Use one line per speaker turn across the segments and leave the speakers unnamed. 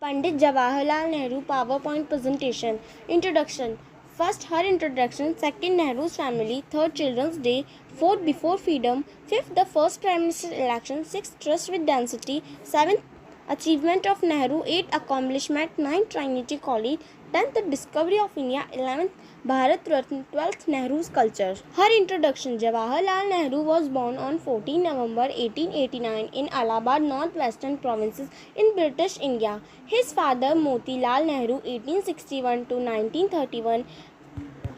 Pandit Jawaharlal Nehru PowerPoint presentation. Introduction. First, her introduction. Second, Nehru's family. Third, Children's Day. Fourth, Before Freedom. Fifth, the first Prime Minister election. Sixth, Trust with Density. Seventh, Achievement of Nehru. Eighth, Accomplishment. Ninth, Trinity College. 10th, the discovery of India. 11th, Bharat Ratna. 12th, Nehru's culture. Her introduction. Jawaharlal Nehru was born on 14 November 1889 in Allahabad, Northwestern Provinces in British India. His father, Motilal Nehru, 1861 to 1931,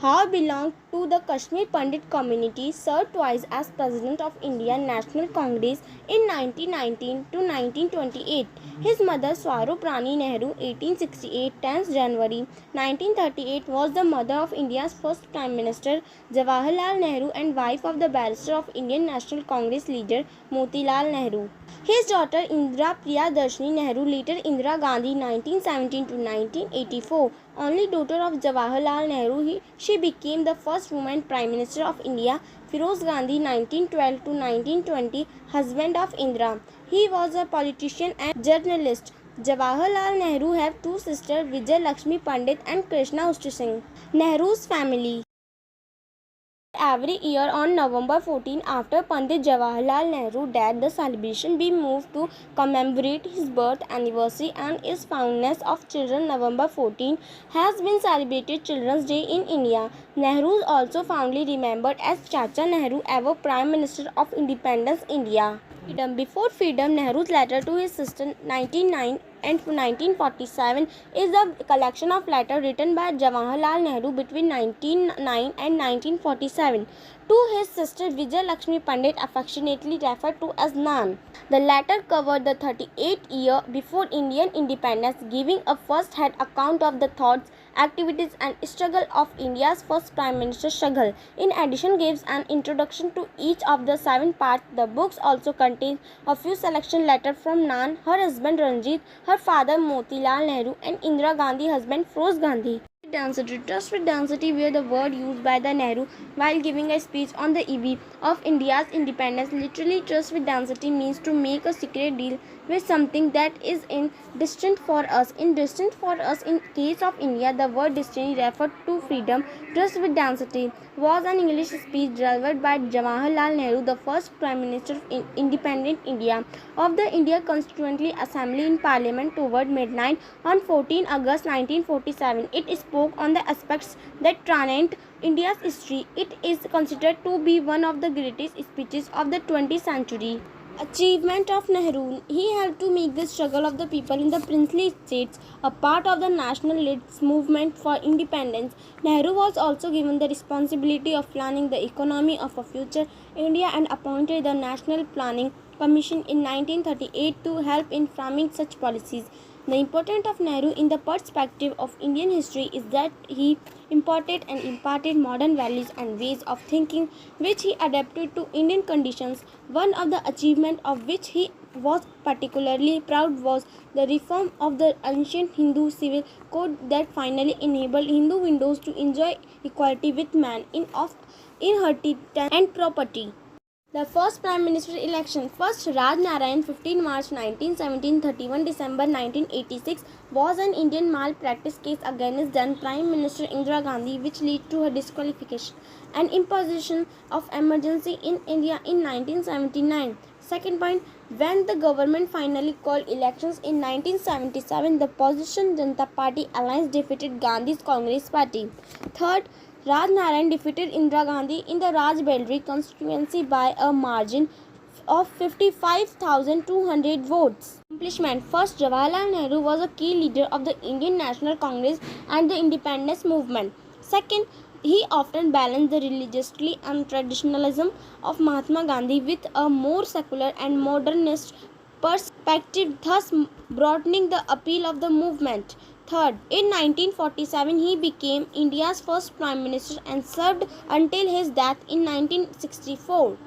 Howe belonged to the Kashmir Pandit community, served twice as President of Indian National Congress in 1919 to 1928. His mother, Swarup Rani Nehru, 1868, 10th January 1938, was the mother of India's first Prime Minister, Jawaharlal Nehru, and wife of the barrister of Indian National Congress leader, Motilal Nehru. His daughter, Indira Priyadarshini Nehru, later Indira Gandhi, 1917 to 1984, only daughter of Jawaharlal Nehru, she became the first woman Prime Minister of India. Firoz Gandhi, 1912 to 1920, husband of Indira. He was a politician and journalist. Jawaharlal Nehru have two sisters, Vijay Lakshmi Pandit and Krishna Ushti Singh. Nehru's family. Every year on November 14, after Pandit Jawaharlal Nehru died, the celebration be moved to commemorate his birth anniversary and his fondness of children. November 14 has been celebrated Children's Day in India. Nehru is also fondly remembered as Chacha Nehru, ever Prime Minister of Independence India. Before Freedom, Nehru's letter to his sister 1909 and 1947 is a collection of letters written by Jawaharlal Nehru between 1909 and 1947 to his sister Vijay Lakshmi Pandit, affectionately referred to as Nan. The letter covered the 38th year before Indian independence, giving a first-hand account of the thoughts, activities and struggle of India's first Prime Minister struggle. In addition, gives an introduction to each of the 7 parts. The books also contains a few selection letters from Nan, her husband Ranjit, her father Motilal Nehru and Indira Gandhi husband Firoz Gandhi. Density. Trust with density were the word used by the Nehru while giving a speech on the eve of India's independence. Literally, trust with density means to make a secret deal with something that is distant for us. In case of India, the word destiny referred to freedom. Trust with density was an English speech delivered by Jawaharlal Nehru, the first Prime Minister of independent India, of the India Constituent Assembly in Parliament toward midnight on 14 August 1947. It spoke on the aspects that transcend India's history. It is considered to be one of the greatest speeches of the 20th century. Achievement of Nehru. He helped to make the struggle of the people in the princely states a part of the nationalist movement for independence. Nehru was also given the responsibility of planning the economy of a future India and appointed the National Planning Commission in 1938 to help in framing such policies. The importance of Nehru in the perspective of Indian history is that he imported and imparted modern values and ways of thinking which he adapted to Indian conditions. One of the achievements of which he was particularly proud was the reform of the ancient Hindu civil code that finally enabled Hindu widows to enjoy equality with man in inheritance and property. The first Prime Minister election. First, Raj Narayan, 15 March 1917, 31 December 1986, was an Indian malpractice case against then Prime Minister Indira Gandhi, which led to her disqualification and imposition of emergency in India in 1979. Second point, when the government finally called elections in 1977, the opposition Janata Party alliance defeated Gandhi's Congress Party. Third, Raj Narayan defeated Indira Gandhi in the Rajbelri constituency by a margin of 55,200 votes. Accomplishment. First, Jawaharlal Nehru was a key leader of the Indian National Congress and the independence movement. Second, he often balanced the religiously and traditionalism of Mahatma Gandhi with a more secular and modernist perspective, thus broadening the appeal of the movement. Third, in 1947, he became India's first Prime Minister and served until his death in 1964.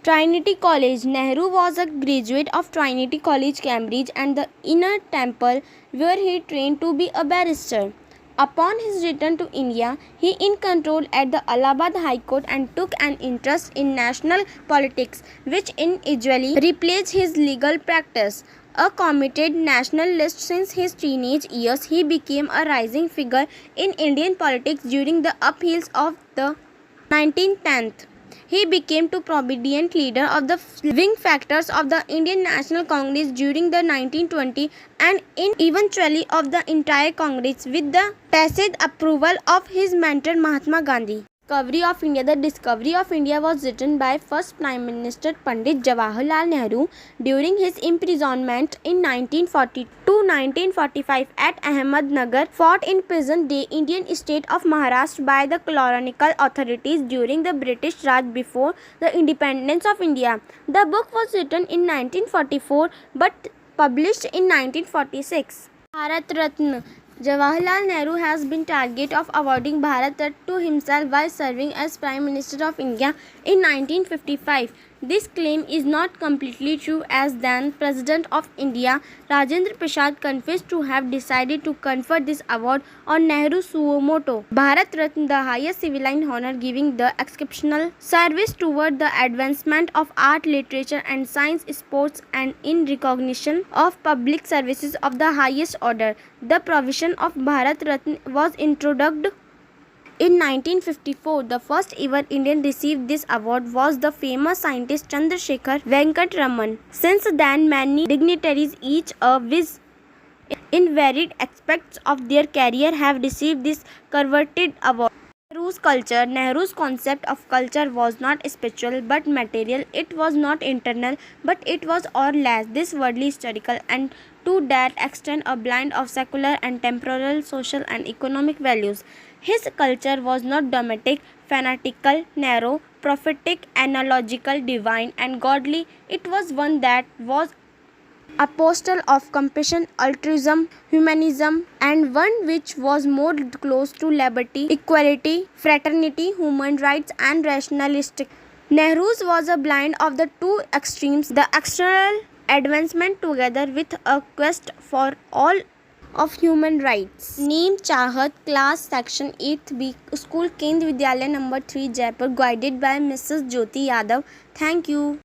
Trinity College. Nehru was a graduate of Trinity College, Cambridge and the Inner Temple, where he trained to be a barrister. Upon his return to India, he enrolled at the Allahabad High Court and took an interest in national politics, which eventually replaced his legal practice. A committed nationalist since his teenage years, he became a rising figure in Indian politics during the upheavals of the 1910s. He became a prominent leader of the swing factors of the Indian National Congress during the 1920s and eventually of the entire Congress with the tacit approval of his mentor Mahatma Gandhi. Discovery of India. The Discovery of India was written by first Prime Minister Pandit Jawaharlal Nehru during his imprisonment in 1940 to 1945 at Ahmednagar, fought in present-day Indian state of Maharashtra by the colonial authorities during the British Raj before the independence of India. The book was written in 1944 but published in 1946. Bharat Ratna. Jawaharlal Nehru has been target of awarding Bharat Ratna to himself while serving as Prime Minister of India in 1955. This claim is not completely true as then President of India Rajendra Prasad confessed to have decided to confer this award on Nehru suo motu. Bharat Ratna, the highest civilian honor giving the exceptional service toward the advancement of art, literature and science, sports and in recognition of public services of the highest order. The provision of Bharat Ratna was introduced in 1954. The first ever Indian received this award was the famous scientist Chandrasekhar Venkat Raman. Since then, many dignitaries, each with in varied aspects of their career, have received this coveted award. Nehru's culture. Nehru's concept of culture was not spiritual but material. It was not internal but it was or less this worldly historical and to that extent a blend of secular and temporal social and economic values. His culture was not dogmatic, fanatical, narrow, prophetic, analogical, divine and godly. It was one that was apostle of compassion, altruism, humanism, and one which was more close to liberty, equality, fraternity, human rights, and rationalistic. Nehru's was a blend of the two extremes, the external advancement together with a quest for all of human rights. Neem Chahat, class section 8th B, school Kendra Vidyalaya number 3, Jaipur, guided by Mrs. Jyoti Yadav. Thank you.